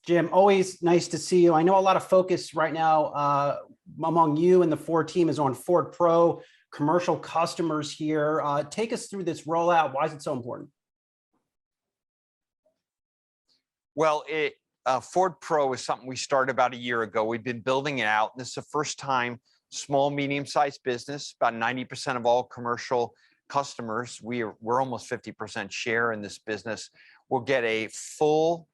Jim, always nice to see you. I know a lot of focus right now among you and the Ford team is on Ford Pro, commercial customers here. Take us through this rollout. Why is it so important? Well, Ford Pro is something we started about a year ago. We've been building it out. This is the first time small, medium-sized business, about 90% of all commercial customers, we're almost 50% share in this business, will get a full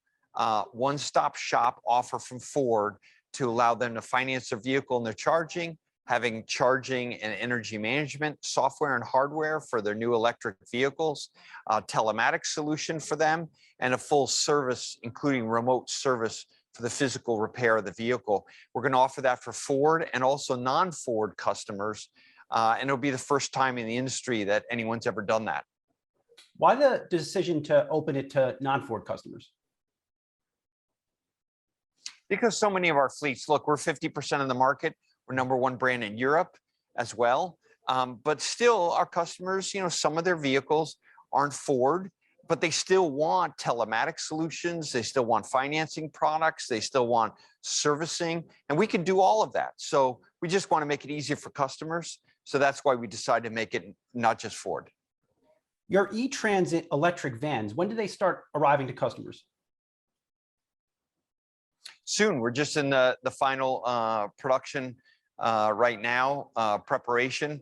one-stop shop offer from Ford to allow them to finance their vehicle and their charging, having charging and energy management software and hardware for their new electric vehicles, telematics solution for them, and a full service, including remote service for the physical repair of the vehicle. We're going to offer that for Ford and also non-Ford customers, and it'll be the first time in the industry that anyone's ever done that. Why the decision to open it to non-Ford customers? Because so many of our fleets, look, we're 50% of the market. We're #1 brand in Europe as well. But still, our customers, some of their vehicles aren't Ford, but they still want telematic solutions. They still want financing products. They still want servicing. And we can do all of that. So we just want to make it easier for customers. So that's why we decided to make it not just Ford. Your ETransit electric vans, when do they start arriving to customers? Soon. We're just in the final production right now, preparation.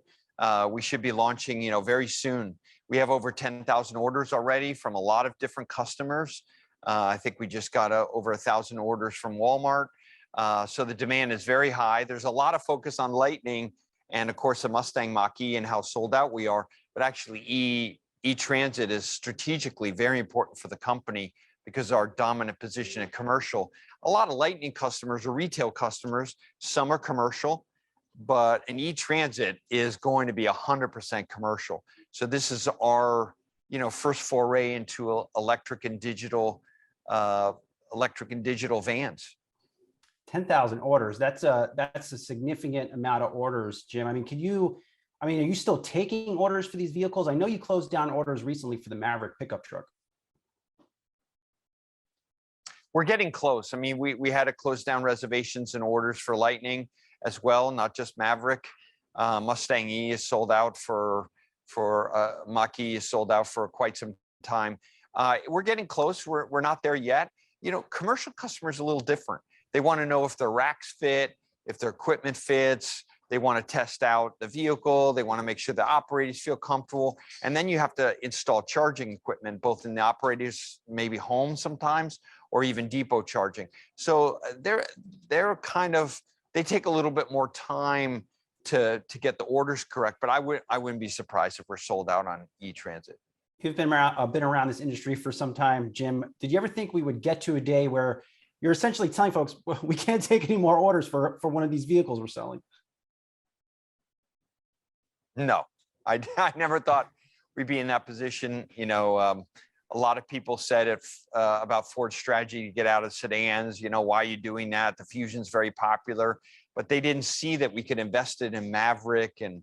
We should be launching, very soon. We have over 10,000 orders already from a lot of different customers. I think we just got over 1,000 orders from Walmart. So the demand is very high. There's a lot of focus on Lightning and, of course, the Mustang Mach-E and how sold out we are. But actually, ETransit is strategically very important for the company because of our dominant position in commercial. A lot of Lightning customers are retail customers. Some are commercial, but an ETransit is going to be 100% commercial. So this is our, first foray into electric and digital vans. 10,000 orders. That's a significant amount of orders, Jim. Are you still taking orders for these vehicles? I know you closed down orders recently for the Maverick pickup truck. We're getting close. We had to close down reservations and orders for Lightning as well, not just Maverick. Mustang E is sold out for Mach-E is sold out for quite some time. We're getting close. We're not there yet. Commercial customers are a little different. They want to know if their racks fit, if their equipment fits. They want to test out the vehicle. They want to make sure the operators feel comfortable. And then you have to install charging equipment, both in the operators, maybe home sometimes, or even depot charging. So they take a little bit more time to get the orders correct. But I wouldn't be surprised if we're sold out on ETransit. You've been around this industry for some time, Jim. Did you ever think we would get to a day where you're essentially telling folks, well, we can't take any more orders for one of these vehicles we're selling? No, I never thought we'd be in that position. A lot of people said about Ford's strategy to get out of sedans. Why are you doing that? The Fusion's very popular, but they didn't see that we could invest it in Maverick and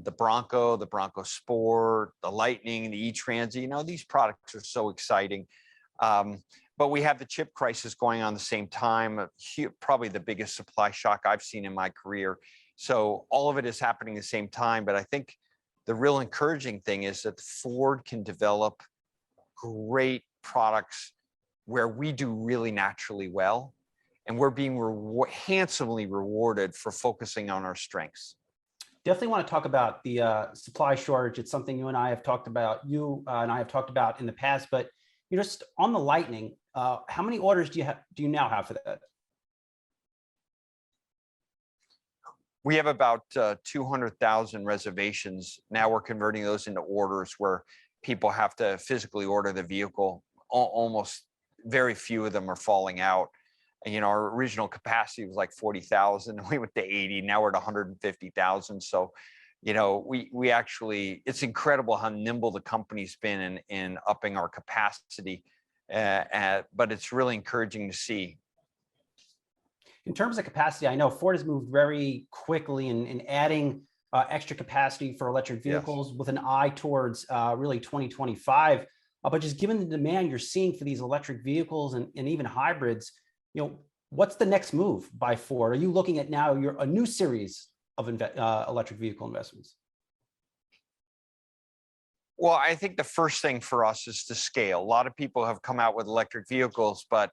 the Bronco Sport, the Lightning, the ETransit. These products are so exciting. But we have the chip crisis going on at the same time, probably the biggest supply shock I've seen in my career. So all of it is happening at the same time. But I think the real encouraging thing is that Ford can develop great products where we do really naturally well, and we're being handsomely rewarded for focusing on our strengths. Definitely want to talk about the supply shortage. It's something you and I have talked about, in the past. But just on the Lightning, how many orders do you now have for that? We have about 200,000 reservations. Now we're converting those into orders where people have to physically order the vehicle. Almost very few of them are falling out. And, our original capacity was like 40,000. We went to 80. Now we're at 150,000. So, we actually, it's incredible how nimble the company's been in upping our capacity. But it's really encouraging to see. In terms of capacity, I know Ford has moved very quickly in adding extra capacity for electric vehicles, yes, with an eye towards really 2025. But just given the demand you're seeing for these electric vehicles and even hybrids, what's the next move by Ford? Are you looking at now a new series of electric vehicle investments? Well, I think the first thing for us is to scale. A lot of people have come out with electric vehicles, but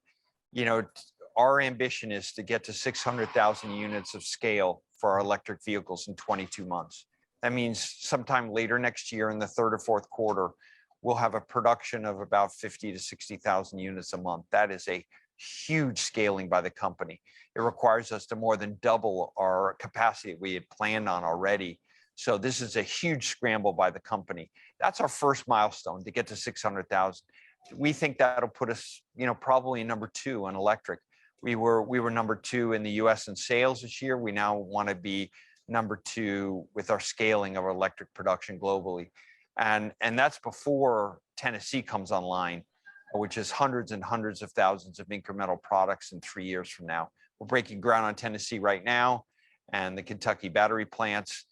our ambition is to get to 600,000 units of scale for our electric vehicles in 22 months. That means sometime later next year in the third or fourth quarter, we'll have a production of about 50 to 60,000 units a month. That is a huge scaling by the company. It requires us to more than double our capacity we had planned on already. So this is a huge scramble by the company. That's our first milestone, to get to 600,000. We think that'll put us, probably number 2 on electric. We were number 2 in the US in sales this year. We now want to be number 2 with our scaling of our electric production globally. And that's before Tennessee comes online, which is hundreds and hundreds of thousands of incremental products in 3 years from now. We're breaking ground on Tennessee right now and the Kentucky battery plants.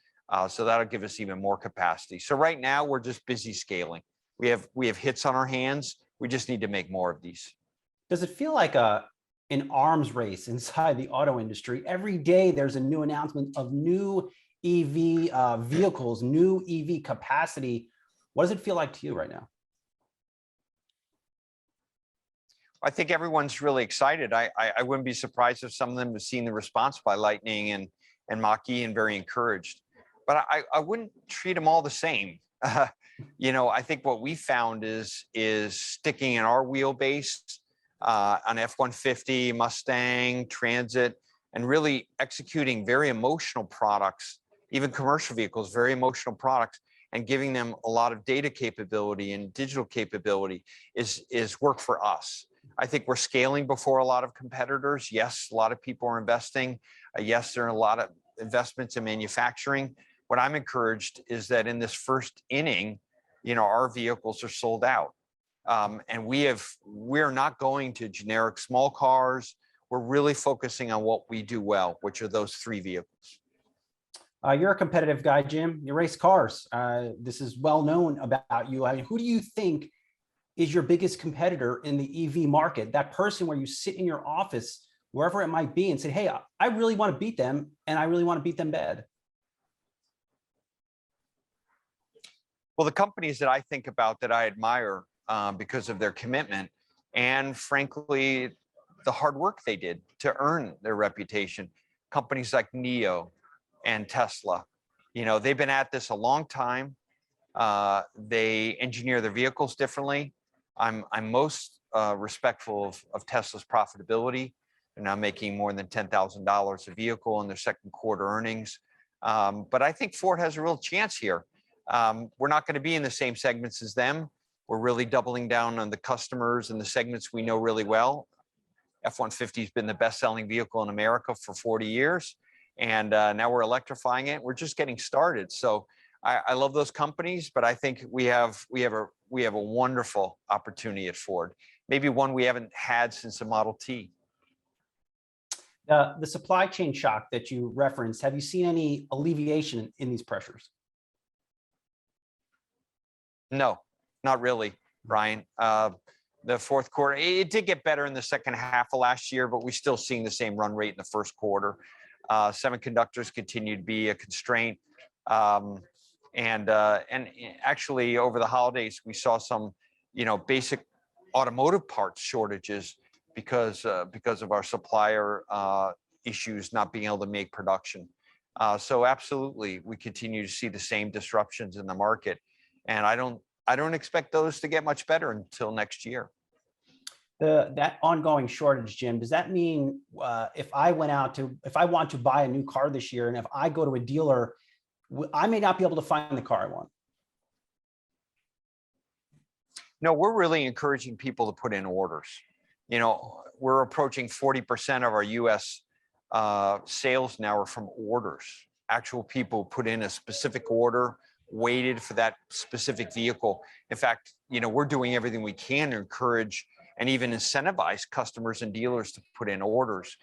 So that'll give us even more capacity. So right now we're just busy scaling. We have hits on our hands. We just need to make more of these. Does it feel like an arms race inside the auto industry? Every day there's a new announcement of new EV vehicles, new EV capacity. What does it feel like to you right now? I think everyone's really excited. I wouldn't be surprised if some of them have seen the response by Lightning and Mach-E and very encouraged. But I wouldn't treat them all the same. I think what we found is sticking in our wheelbase on F-150, Mustang, Transit, and really executing very emotional products, even commercial vehicles, very emotional products, and giving them a lot of data capability and digital capability is work for us. I think we're scaling before a lot of competitors. Yes, a lot of people are investing. Yes, there are a lot of investments in manufacturing. What I'm encouraged is that in this first inning, our vehicles are sold out. And we're not going to generic small cars. We're really focusing on what we do well, which are those 3 vehicles. You're a competitive guy, Jim. You race cars. This is well known about you. I mean, who do you think is your biggest competitor in the EV market? That person where you sit in your office, wherever it might be, and say, hey, I really want to beat them, and I really want to beat them bad. Well, the companies that I think about that I admire because of their commitment and, frankly, the hard work they did to earn their reputation, companies like NIO and Tesla, they've been at this a long time. They engineer their vehicles differently. I'm most respectful of Tesla's profitability. They're now making more than $10,000 a vehicle in their second quarter earnings. But I think Ford has a real chance here. We're not going to be in the same segments as them. We're really doubling down on the customers and the segments we know really well. F-150 has been the best-selling vehicle in America for 40 years. And now we're electrifying it. We're just getting started. So I love those companies, but I think we have a wonderful opportunity at Ford, maybe one we haven't had since the Model T. The supply chain shock that you referenced, have you seen any alleviation in these pressures? No, not really, Brian. The fourth quarter, it did get better in the second half of last year, but we're still seeing the same run rate in the first quarter. Semiconductors continue to be a constraint. And actually over the holidays, we saw some, basic automotive parts shortages because of our supplier issues not being able to make production. So absolutely, we continue to see the same disruptions in the market. And I don't expect those to get much better until next year. That ongoing shortage, Jim, does that mean if I want to buy a new car this year, and if I go to a dealer, I may not be able to find the car I want? No, we're really encouraging people to put in orders. We're approaching 40% of our US sales now are from orders. Actual people put in a specific order, waited for that specific vehicle. In fact, we're doing everything we can to encourage and even incentivize customers and dealers to put in orders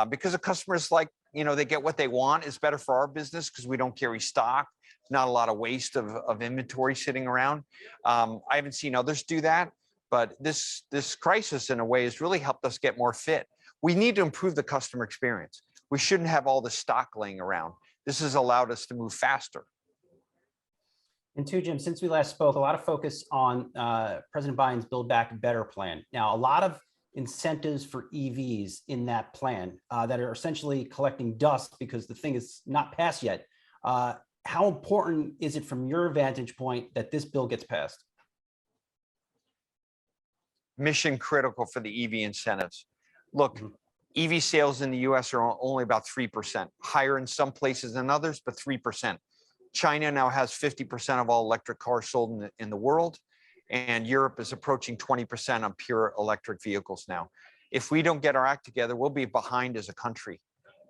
because the customers they get what they want. It's better for our business because we don't carry stock. not a lot of waste of inventory sitting around. I haven't seen others do that, but this crisis in a way has really helped us get more fit. We need to improve the customer experience. We shouldn't have all the stock laying around. This has allowed us to move faster. And two, Jim, since we last spoke, a lot of focus on President Biden's Build Back Better plan. Now, a lot of incentives for EVs in that plan that are essentially collecting dust because the thing is not passed yet. How important is it from your vantage point that this bill gets passed? Mission critical for the EV incentives. Look, EV sales in the US are only about 3%, higher in some places than others, but 3%. China now has 50% of all electric cars sold in the world, and Europe is approaching 20% on pure electric vehicles now. If we don't get our act together, we'll be behind as a country.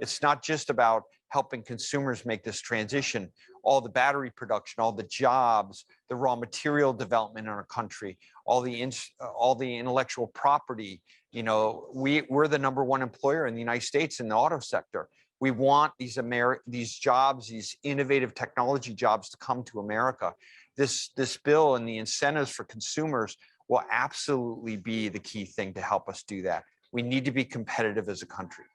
It's not just about helping consumers make this transition. All the battery production, all the jobs, the raw material development in our country, all the intellectual property. You know, we're the #1 employer in the United States in the auto sector. We want these jobs, these innovative technology jobs to come to America. This bill and the incentives for consumers will absolutely be the key thing to help us do that. We need to be competitive as a country.